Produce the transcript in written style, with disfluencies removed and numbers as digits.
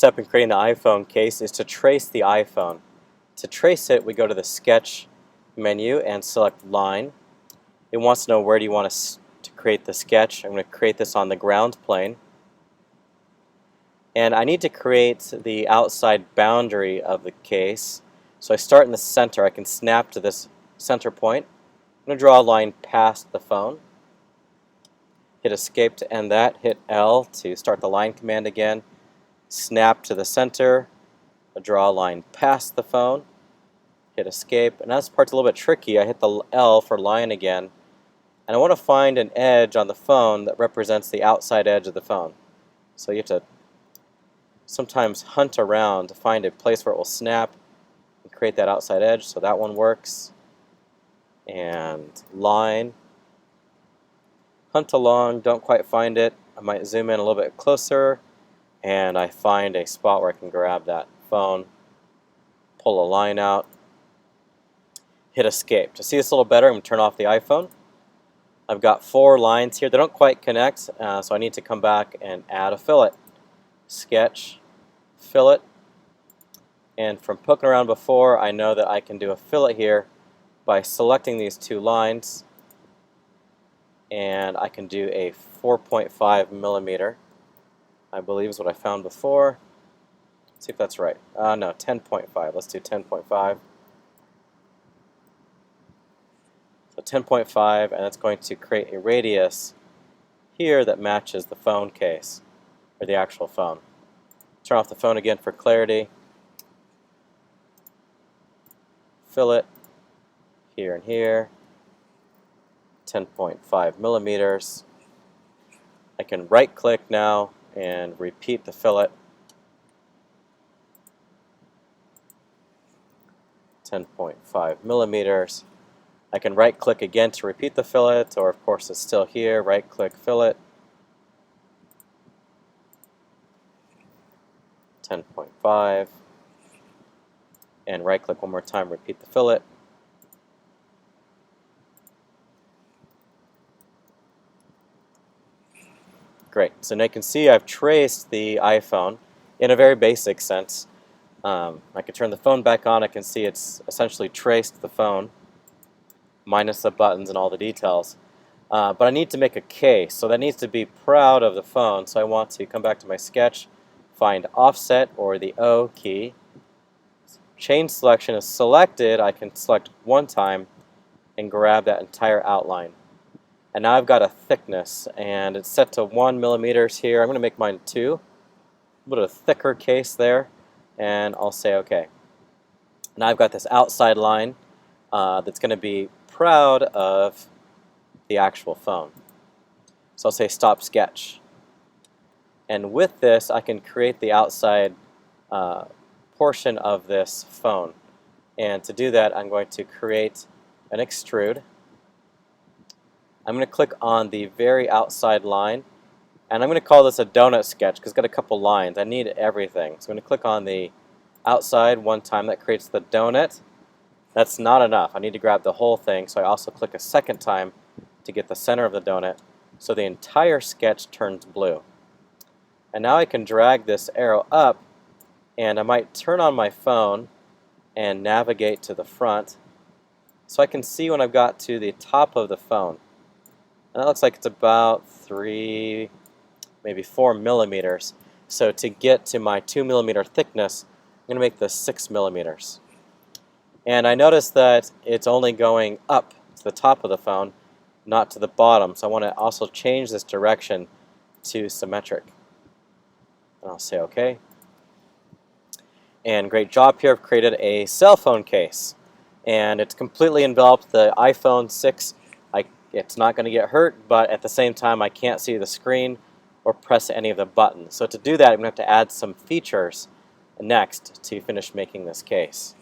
step in creating the iPhone case is to trace the iPhone. To trace it, we go to the Sketch menu and select Line. It wants to know where do you want to create the sketch. I'm going to create this on the ground plane. And I need to create the outside boundary of the case. So I start in the center. I can snap to this center point. I'm going to draw a line past the phone. Hit Escape to end that. Hit L to start the line command again. Snap to the center. I'll draw a line past the phone. Hit Escape. And this part's a little bit tricky. I hit the L for line again. And I want to find an edge on the phone that represents the outside edge of the phone. So you have to sometimes hunt around to find a place where it will snap and create that outside edge. So that one works. And line. Hunt along, don't quite find it. I might zoom in a little bit closer, and I find a spot where I can grab that phone, pull a line out, hit Escape. To see this a little better, I'm going to turn off the iPhone. I've got 4 lines here. They don't quite connect, so I need to come back and add a fillet. Sketch, fillet, and from poking around before, I know that I can do a fillet here by selecting these 2 lines, and I can do a 4.5 millimeter, I believe is what I found before. Let's see if that's right. No, 10.5. Let's do 10.5. So 10.5, and that's going to create a radius here that matches the phone case, or the actual phone. Turn off the phone again for clarity. Fillet here and here. 10.5 millimeters. I can right click now and repeat the fillet. 10.5 millimeters. I can right click again to repeat the fillet, or of course it's still here, right click fillet. 10.5, and right click one more time, repeat the fillet. Great, so now you can see I've traced the iPhone in a very basic sense. I can turn the phone back on. I can see it's essentially traced the phone, minus the buttons and all the details. But I need to make a case, so that needs to be proud of the phone. So I want to come back to my sketch, find Offset or the O key. Chain selection is selected. I can select one time and grab that entire outline. And now I've got a thickness, and it's set to 1 millimeters here. I'm going to make mine 2. A little bit of thicker case there, and I'll say OK. Now I've got this outside line that's going to be proud of the actual phone. So I'll say Stop Sketch. And with this, I can create the outside portion of this phone. And to do that, I'm going to create an extrude. I'm going to click on the very outside line, and I'm going to call this a donut sketch because it's got a couple lines. I need everything. So I'm going to click on the outside one time. That creates the donut. That's not enough. I need to grab the whole thing, so I also click a second time to get the center of the donut, so the entire sketch turns blue. And now I can drag this arrow up, and I might turn on my phone and navigate to the front so I can see when I've got to the top of the phone. And that looks like it's about 3, maybe 4 millimeters. So to get to my 2 millimeter thickness, I'm going to make this 6 millimeters. And I notice that it's only going up to the top of the phone, not to the bottom. So I want to also change this direction to symmetric. And I'll say OK. And great job here. I've created a cell phone case. And it's completely enveloped the iPhone 6. It's not going to get hurt, but at the same time I can't see the screen or press any of the buttons. So to do that, I'm going to have to add some features next to finish making this case.